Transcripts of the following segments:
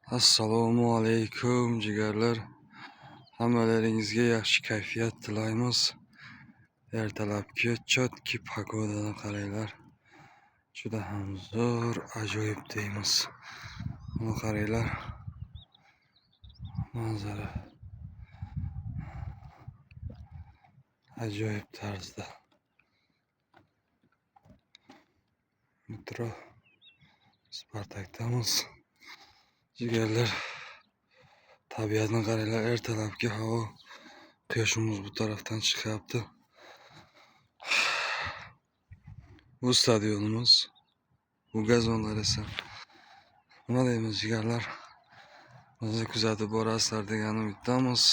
Assalomu alaykum jigarlar. Hammalaringizga yaxshi kayfiyat tilaymiz. Ertalabki chotki pagodani qaranglar. Juda ham zo'r, ajoyib deymiz. Buni qaranglar. Manzara ajoyib tarzda. Metro Spartakdamiz. Jigarlar, tabiatni qaranglar. Ertalabki havo, quyoshimiz bu tarafdan chiqyapti. Bu stadionimiz, bu gazonlar esa nima deymiz jigarlar? Bizni kuzatib borasizlar degan umiddamiz.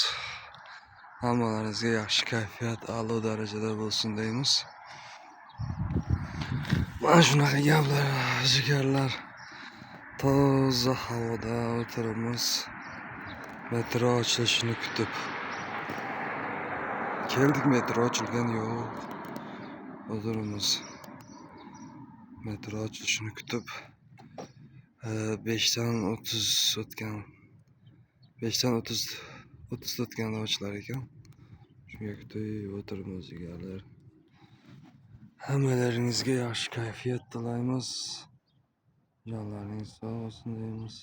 Hammalaringizga yaxshi kayfiyat, a'lo darajada bo'lsin deymiz. Mana shunaqa gaplar jigarlar. Toza havoda o'tiribmiz. Metro ochilishini kutib. Keldik, metro ochilgan yo'q. O'tiribmiz. Metro ochilishini kutib. 5dan 30 o'tgan. 5dan 30 o'tganda ochilar ekan. Shunga kutib o'tiribmiz jigarlar. Hammalaringizga yaxshi kayfiyat tilaymiz. Jonlaringiz sog' bo'lsin deymiz.